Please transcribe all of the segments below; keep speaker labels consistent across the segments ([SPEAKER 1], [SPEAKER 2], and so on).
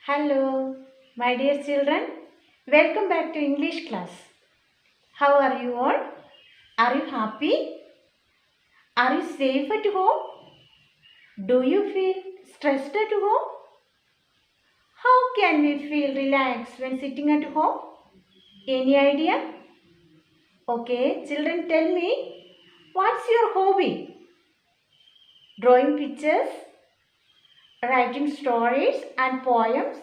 [SPEAKER 1] Hello, my dear children. Welcome back to English class. How are you all? Are you happy? Are you safe at home? Do you feel stressed at home? How can we feel relaxed when sitting at home? Any idea? Okay, children, tell me, what's your hobby? Drawing pictures, writing stories and poems.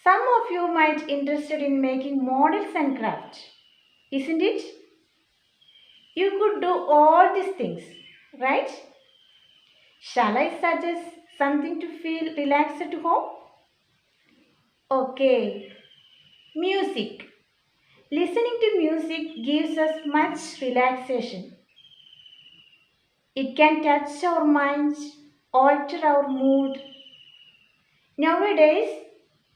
[SPEAKER 1] Some of you might interested in making models and craft, isn't it? You could do all these things, right? Shall I suggest something to feel relaxed at home? Okay, music. Listening to music gives us much relaxation. It can touch our minds, alter our mood. Nowadays,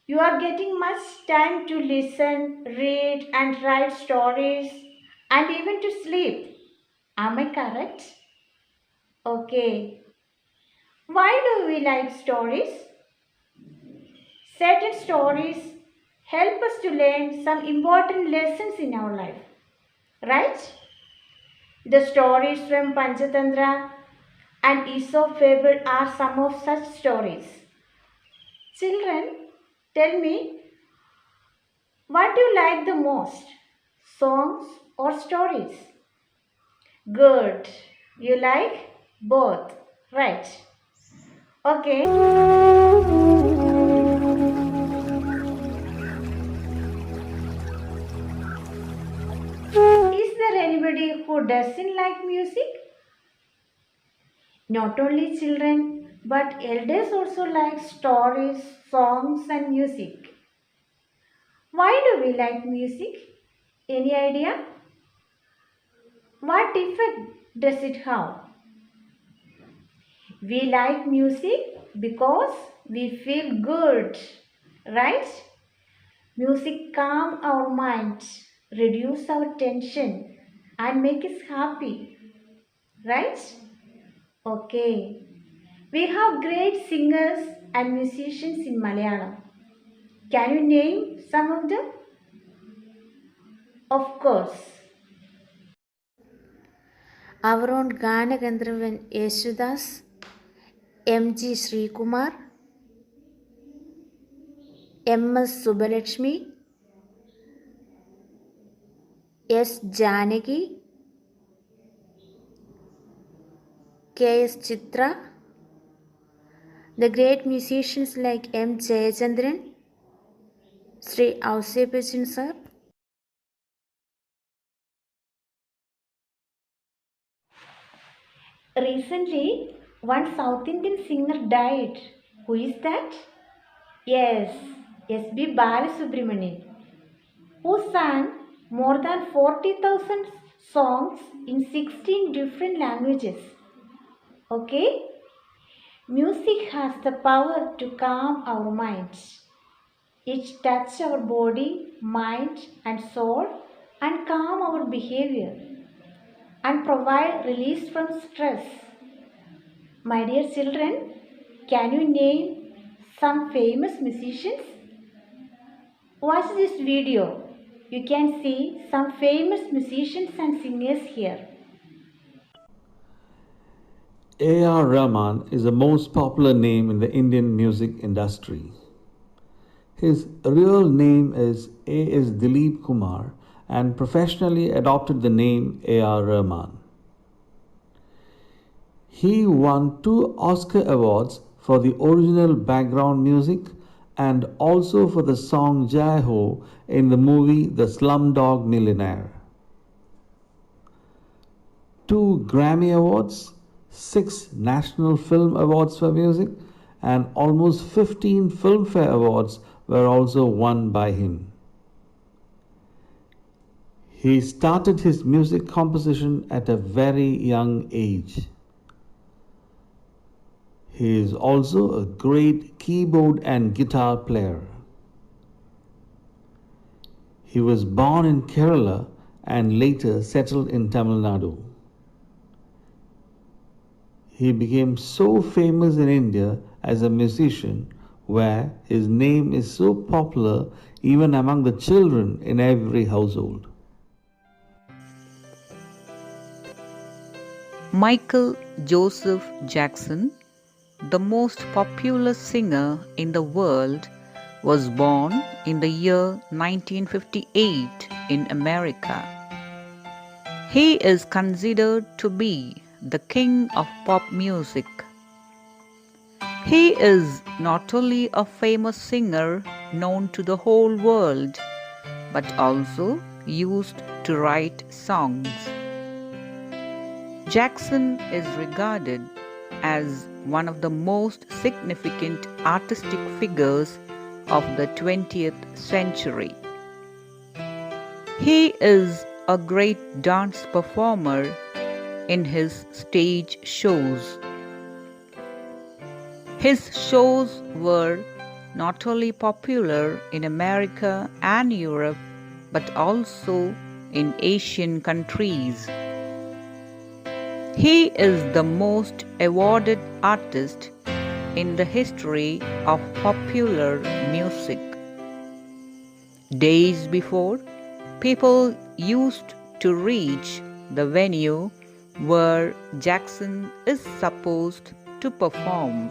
[SPEAKER 1] you are getting much time to listen, read, and write stories, and even to sleep. Am I correct? Okay. Why do we like stories? Certain stories help us to learn some important lessons in our life, right? The stories from Panchatantra and Aesop fable are some of such stories. Children, tell me, what do you like the most? Songs or stories? Good. You like both, right? Okay. Is there anybody who doesn't like music? Not only children, but elders also like stories, songs, and music. Why do we like music? Any idea? What effect does it have? We like music because we feel good, right? Music calm our mind, reduce our tension, and make us happy, right? Okay. We have great singers and musicians in Malayalam. Can you name some of them? Of course. Our own Ganagandharvan Yeshudas, M.G. Srikumar, M.S. Subbalakshmi, S. Janaki, K.S. Chitra, the great musicians like M. Jayachandran, Sri Ausepachan sir. Recently, one South Indian singer died. Who is that? Yes, S.B. Balasubramanian, who sang more than 40,000 songs in 16 different languages. Okay? Music has the power to calm our minds. It touches our body, mind, and soul and calm our behavior and provide release from stress. My dear children, can you name some famous musicians? Watch this video. You can see some famous musicians and singers here.
[SPEAKER 2] A.R. Rahman is the most popular name in the Indian music industry. His real name is A.S. Dilip Kumar and professionally adopted the name A.R. Rahman. He won 2 Oscar awards for the original background music and also for the song Jai Ho in the movie The Slumdog Millionaire. 2 Grammy Awards, 6 National Film Awards for music, and almost 15 Filmfare Awards were also won by him. He started his music composition at a very young age. He is also a great keyboard and guitar player. He was born in Kerala and later settled in Tamil Nadu. He became so famous in India as a musician where his name is so popular even among the children in every household.
[SPEAKER 3] Michael Joseph Jackson, the most popular singer in the world, was born in the year 1958 in America. He is considered to be the king of pop music. He is not only a famous singer known to the whole world, but also used to write songs. Jackson is regarded as one of the most significant artistic figures of the 20th century. He is a great dance performer in his stage shows. His shows were not only popular in America and Europe, but also in Asian countries. He is the most awarded artist in the history of popular music. Days before, people used to reach the venue where Jackson is supposed to perform.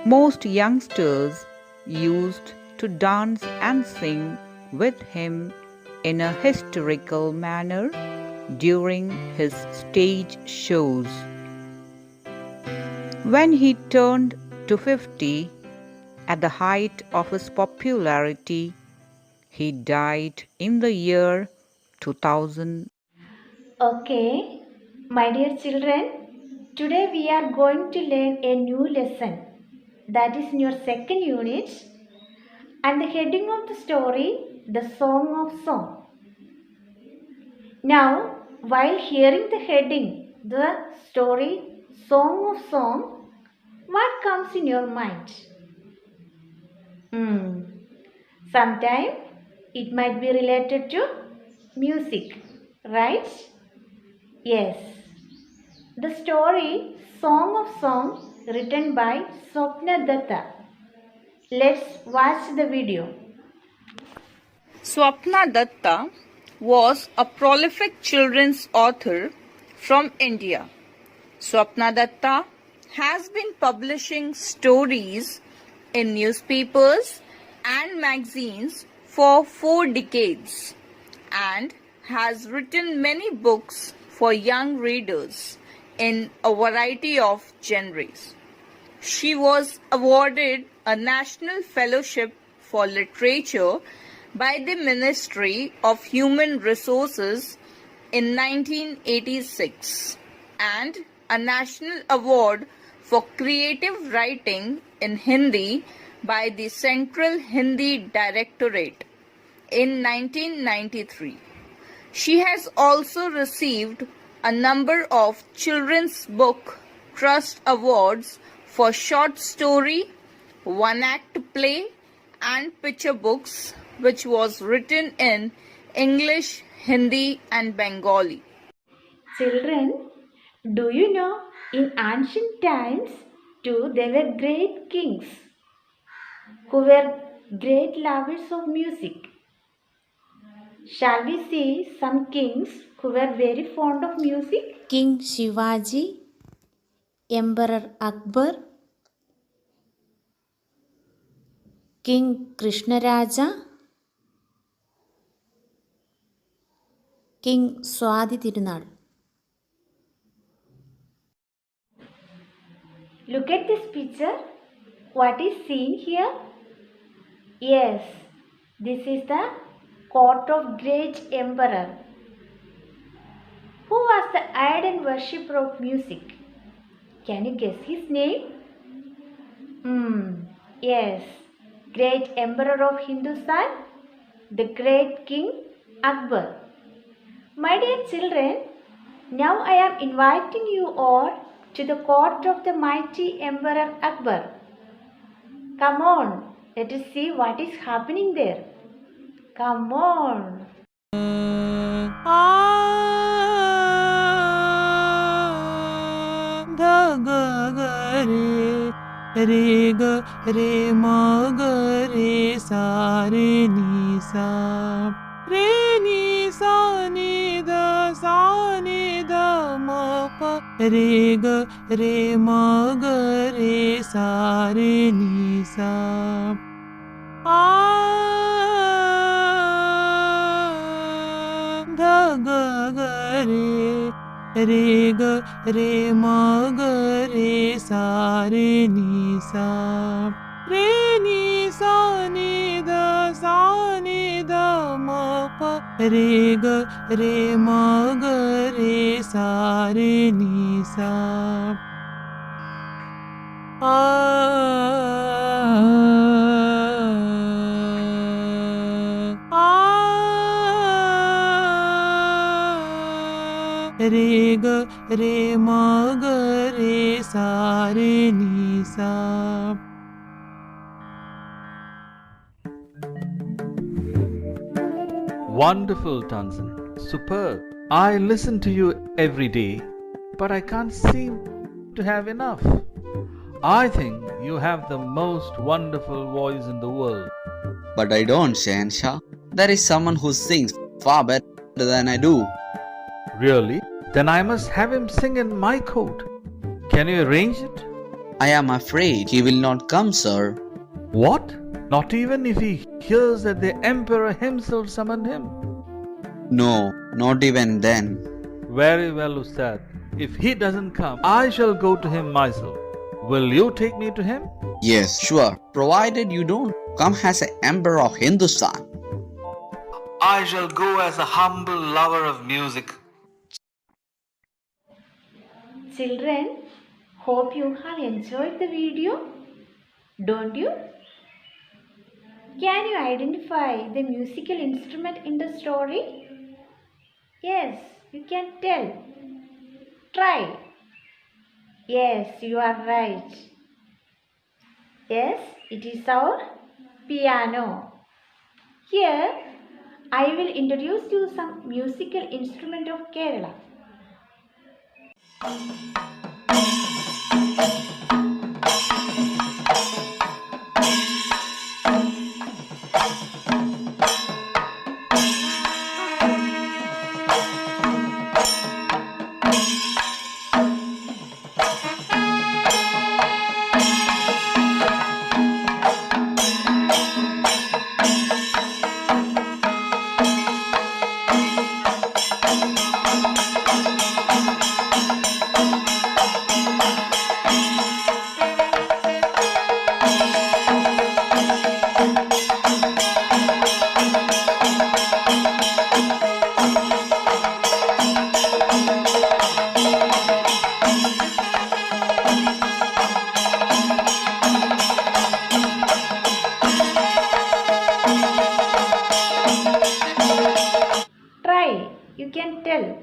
[SPEAKER 3] Most youngsters used to dance and sing with him in a hysterical manner during his stage shows. When he turned to 50, at the height of his popularity, he died in the year 2000.
[SPEAKER 1] Okay, my dear children, today we are going to learn a new lesson, that is in your second unit, and the heading of the story, the Song of Song. Now, while hearing the heading, the story, Song of Song, what comes in your mind? Sometimes it might be related to music, right? Yes. The story Song of Song written by Swapna Datta. Let's watch the video.
[SPEAKER 4] Swapna Datta was a prolific children's author from India. Swapna Datta has been publishing stories in newspapers and magazines for 4 decades and has written many books for young readers in a variety of genres. She was awarded a National Fellowship for Literature by the Ministry of Human Resources in 1986 and a National Award for Creative Writing in Hindi by the Central Hindi Directorate in 1993. She has also received a number of Children's Book Trust Awards for short story, one-act play and picture books, which was written in English, Hindi and Bengali.
[SPEAKER 1] Children, do you know in ancient times too there were great kings who were great lovers of music? Shall we see some kings who were very fond of music?
[SPEAKER 5] King Shivaji, Emperor Akbar, King Krishnaraja, King Swadi Tirunal.
[SPEAKER 1] Look at this picture. What is seen here? Yes, this is the court of great emperor. Who was the ardent worshipper of music? Can you guess his name? Yes, great emperor of Hindustan, the great king Akbar. My dear children, now I am inviting you all to the court of the mighty Emperor Akbar. Come on, let us see what is happening there. Come on.
[SPEAKER 6] re ga re ma ga re sa re ni sa ni da ma pa re ga re ma ga re sa re ni sa dha ga ga re ga re ma ga re sa re ni sa ni da ma pa re ga re ma ga re sa re ni sa re ga re ma ga re sa re ni sa.
[SPEAKER 2] Wonderful, Tansen. Superb. I listen to you every day, but I can't seem to have enough. I think you have the most wonderful voice in the world.
[SPEAKER 7] But I don't, Shansha. There is someone who sings far better than I do.
[SPEAKER 2] Really? Then I must have him sing in my court. Can you arrange it?
[SPEAKER 7] I am afraid he will not come, sir.
[SPEAKER 2] What? Not even if he hears that the emperor himself summoned him?
[SPEAKER 7] No, not even then.
[SPEAKER 2] Very well, Ustad. If he doesn't come, I shall go to him myself. Will you take me to him?
[SPEAKER 7] Yes, sure, provided you don't come as an emperor of Hindustan.
[SPEAKER 2] I shall go as a humble lover of music.
[SPEAKER 1] Children, hope you have enjoyed the video. Don't you? Can you identify the musical instrument in the story? Yes, you can tell. Try. Yes, you are right. Yes, it is our piano. Here, I will introduce you some musical instrument of Kerala. Try, you can tell.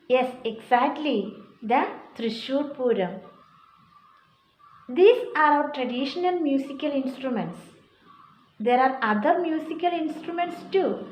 [SPEAKER 1] Yes, exactly, the Trishur Puram. These are our traditional musical instruments. There are other musical instruments too.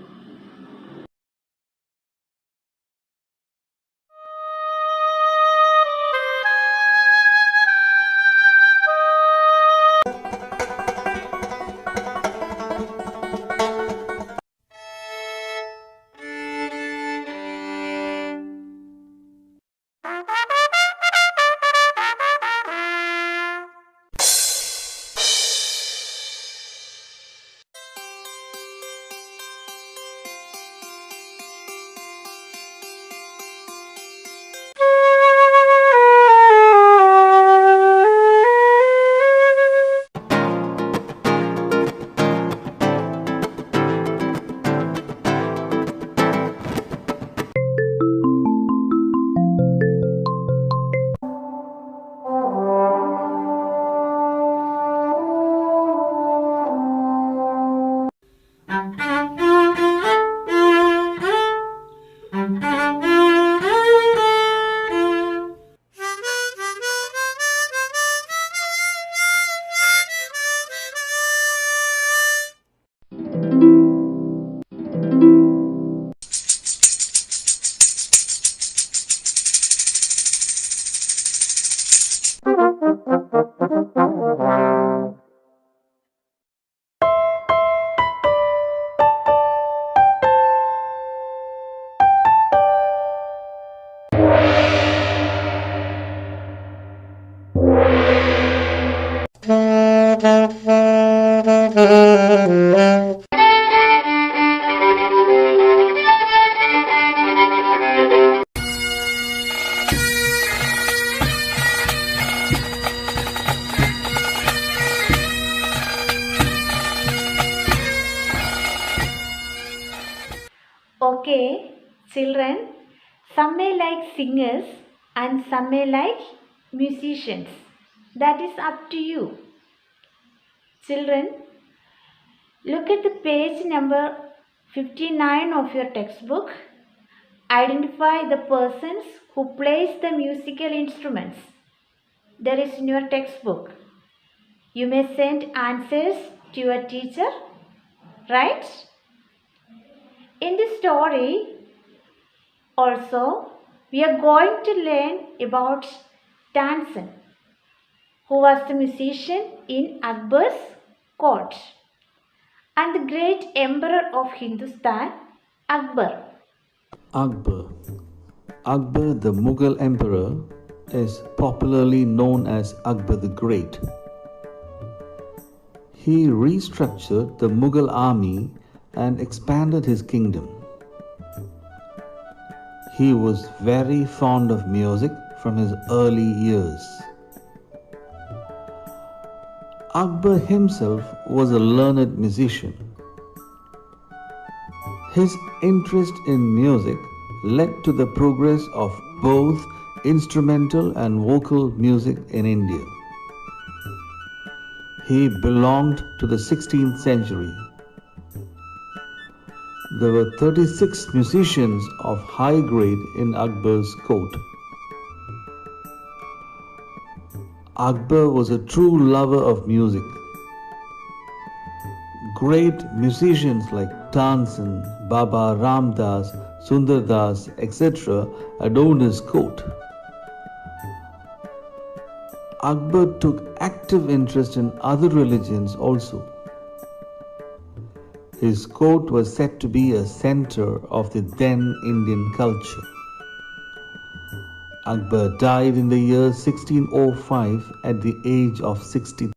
[SPEAKER 1] Okay, children, some may like singers and some may like musicians. That is up to you. Children, look at the page number 59 of your textbook. Identify the persons who plays the musical instruments. There is in your textbook. You may send answers to your teacher, right? In this story, also, we are going to learn about Tansen, who was the musician in Akbar's court, and the great emperor of Hindustan, Akbar.
[SPEAKER 2] Akbar. Akbar, the Mughal emperor, is popularly known as Akbar the Great. He restructured the Mughal army and expanded his kingdom. He was very fond of music from his early years. Akbar himself was a learned musician. His interest in music led to the progress of both instrumental and vocal music in India. He belonged to the 16th century. There were 36 musicians of high grade in Akbar's court. Akbar was a true lover of music. Great musicians like Tansen, Baba Ramdas, Sundardas, etc. adorned his court. Akbar took active interest in other religions also. His court was said to be a center of the then Indian culture. Akbar died in the year 1605 at the age of 60.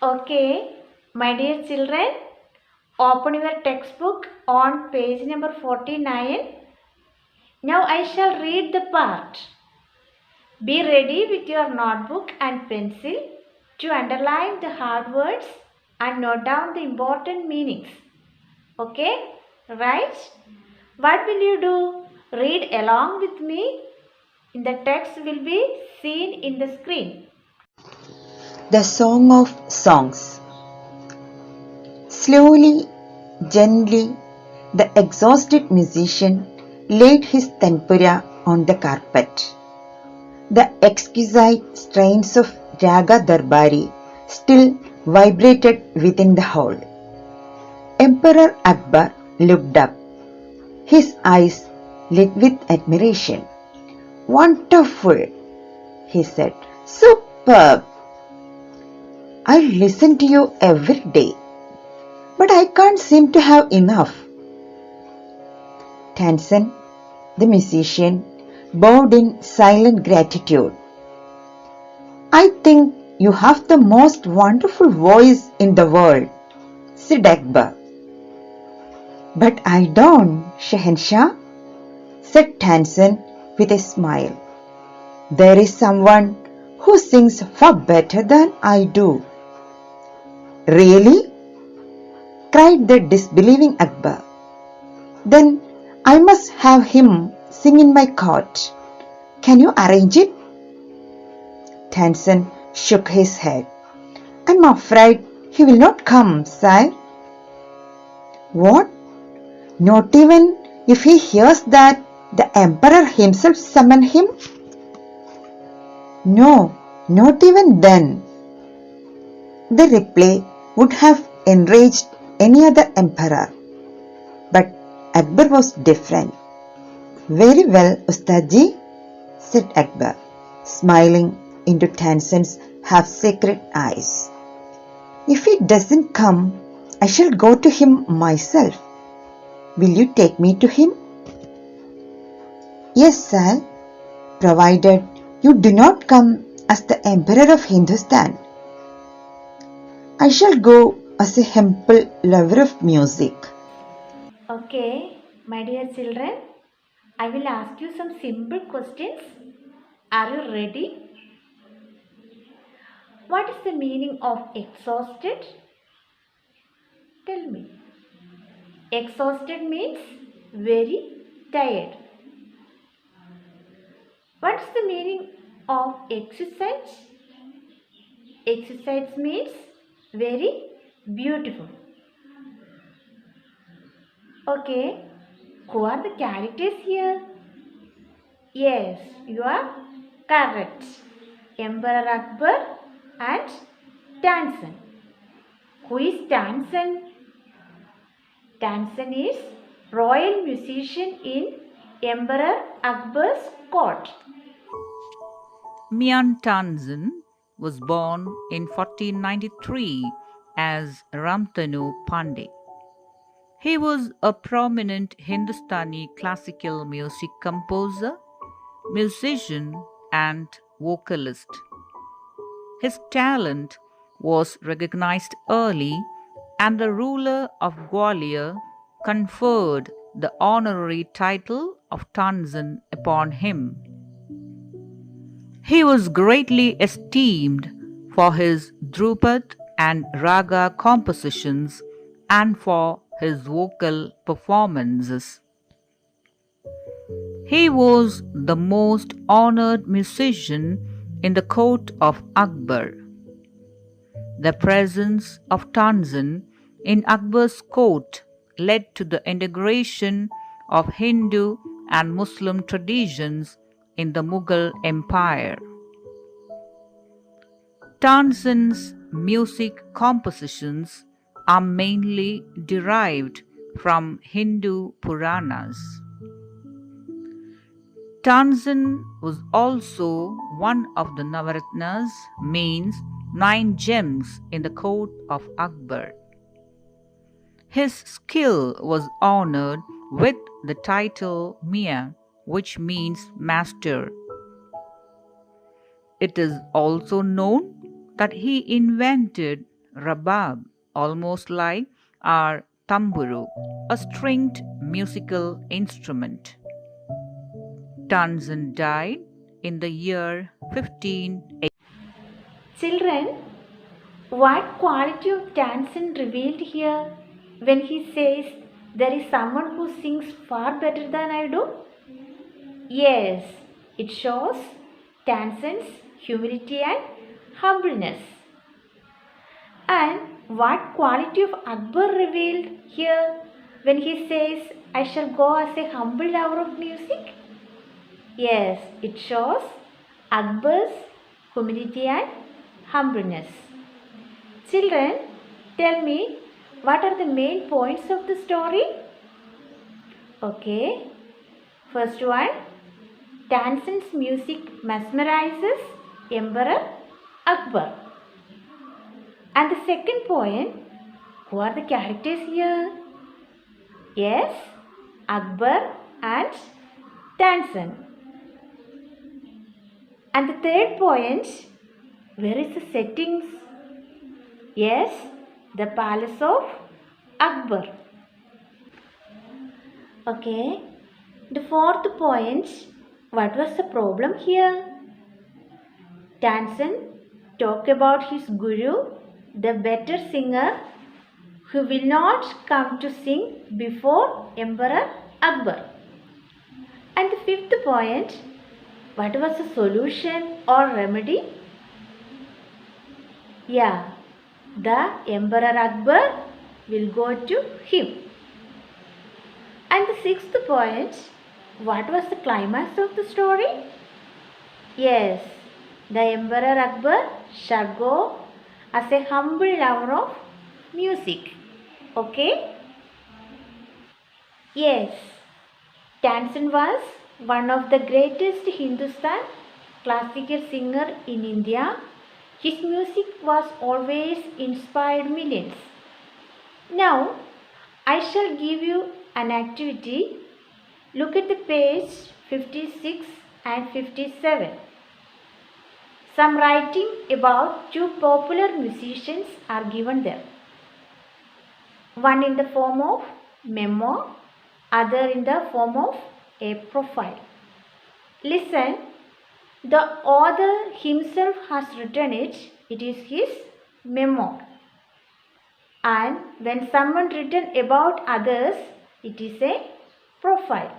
[SPEAKER 1] Okay, my dear children, open your textbook on page number 49. Now I shall read the part. Be ready with your notebook and pencil to underline the hard words and note down the important meanings. Okay, right? What will you do? Read along with me. In the text will be seen in the screen.
[SPEAKER 8] The Song of Songs. Slowly, gently, the exhausted musician laid his tempura on the carpet. The exquisite strains of Raga Darbari still vibrated within the hall. Emperor Akbar looked up, his eyes lit with admiration. "Wonderful," he said. "Superb. I listen to you every day, but I can't seem to have enough." Tansen, the musician, bowed in silent gratitude. "I think you have the most wonderful voice in the world," said Akbar. "But I don't, Shahenshah," said Tansen with a smile. "There is someone who sings far better than I do." "Really?" cried the disbelieving Akbar. "Then I must have him sing in my court. Can you arrange it?" Tansen shook his head. "I'm afraid he will not come, sire." "What? Not even if he hears that the emperor himself summoned him?" "No, not even then." The reply would have enraged any other emperor, but Akbar was different. "Very well, Ustadji," said Akbar, smiling into Tansen's half-sacred eyes. If he doesn't come, I shall go to him myself. Will you take me to him? Yes, Sal, provided you do not come as the Emperor of Hindustan. I shall go as a humble lover of music.
[SPEAKER 1] Okay, my dear children, I will ask you some simple questions. Are you ready? What is the meaning of exhausted? Tell me. Exhausted means very tired. What is the meaning of exercise? Exercise means very beautiful. Okay, who are the characters here? Yes, you are correct. Emperor Akbar and Tansen. Who is Tansen? Tansen is royal musician in Emperor Akbar's court.
[SPEAKER 3] Mian Tansen was born in 1493 as Ramtanu Pandey. He was a prominent Hindustani classical music composer, musician, and vocalist. His talent was recognized early, and the ruler of Gwalior conferred the honorary title of Tansen upon him. He was greatly esteemed for his Drupad and Raga compositions and for his vocal performances. He was the most honored musician in the court of Akbar. The presence of Tansen in Akbar's court led to the integration of Hindu and Muslim traditions in the Mughal Empire. Tansen's music compositions are mainly derived from Hindu Puranas. Tansen was also one of the Navaratnas, means 9 gems in the court of Akbar. His skill was honored with the title Mia, which means master. It is also known that he invented rabab, almost like our tamburu, a stringed musical instrument. Tansen died in the year 1580.
[SPEAKER 1] Children, what quality of Tansen revealed here when he says there is someone who sings far better than I do? Yes, it shows Tansen's humility and humbleness. And what quality of Akbar revealed here when he says I shall go as a humble lover of music? Yes, it shows Akbar's humility and humbleness. Children, tell me, what are the main points of the story? Okay, first one, Tansen's music mesmerizes Emperor Akbar. And the second point, who are the characters here? Yes, Akbar and Tansen. And the third point, where is the settings? Yes, the palace of Akbar. Okay, the fourth point, what was the problem here? Tansen talked about his guru, the better singer, who will not come to sing before Emperor Akbar. And the fifth point, what was the solution or remedy? Yeah, the Emperor Akbar will go to him. And the sixth point, what was the climax of the story? Yes, the Emperor Akbar shall go as a humble lover of music. Okay? Yes, Tansen was one of the greatest Hindustan classical singer in India. His music was always inspired millions. Now, I shall give you an activity. Look at the page 56 and 57. Some writing about two popular musicians are given there. One in the form of memo, other in the form of a profile. Listen, the author himself has written it. It is his memo. And when someone written about others, it is a profile.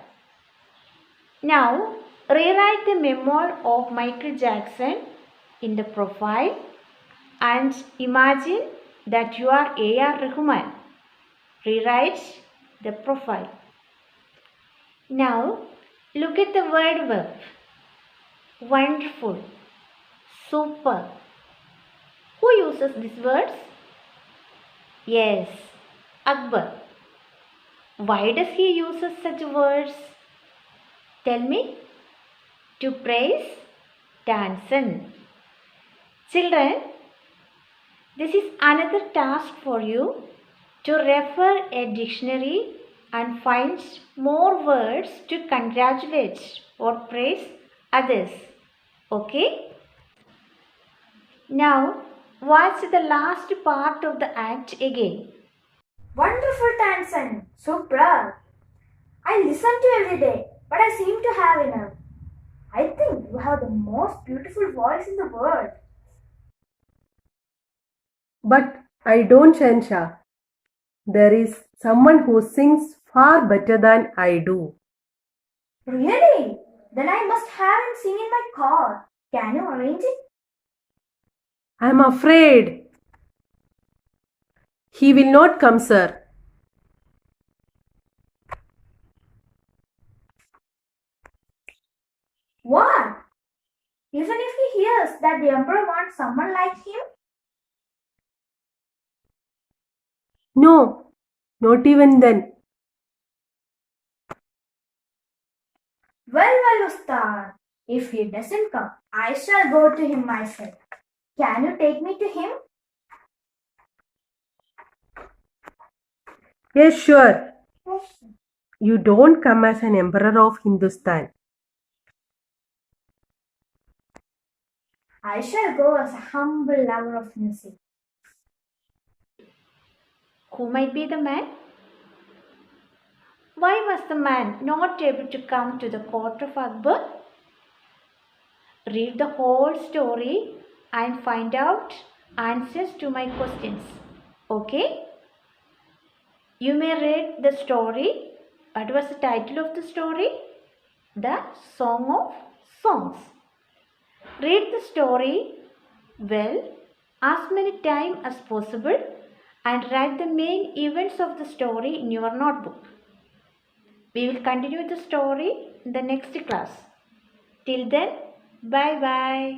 [SPEAKER 1] Now, rewrite the memoir of Michael Jackson in the profile and imagine that you are A.R. Rahman. Rewrite the profile. Now, look at the word verb. Wonderful, super. Who uses these words? Yes, Akbar. Why does he use such words? Tell me. To praise Tansen. Children, this is another task for you to refer a dictionary and find more words to congratulate or praise others. Okay? Now, watch the last part of the act again.
[SPEAKER 9] Wonderful, Tansen. So proud. I listen to you every day, but I seem to have enough. I think you have the most beautiful voice in the world.
[SPEAKER 10] But I don't, Shansha. There is someone who sings far better than I do.
[SPEAKER 9] Really? Then I must have him sing in my car. Can you arrange it?
[SPEAKER 10] I'm afraid he will not come, sir.
[SPEAKER 9] What? Even if he hears that the emperor wants someone like him?
[SPEAKER 10] No, not even then.
[SPEAKER 9] Well, Ustad. If he doesn't come, I shall go to him myself. Can you take me to him?
[SPEAKER 10] Yes, sure. You don't come as an emperor of Hindustan.
[SPEAKER 9] I shall go as a humble lover of music.
[SPEAKER 1] Who might be the man? Why was the man not able to come to the court of Akbar? Read the whole story and find out answers to my questions. Okay? You may read the story. What was the title of the story? The Song of Songs. Read the story well, as many times as possible, and write the main events of the story in your notebook. We will continue the story in the next class. Till then, bye bye.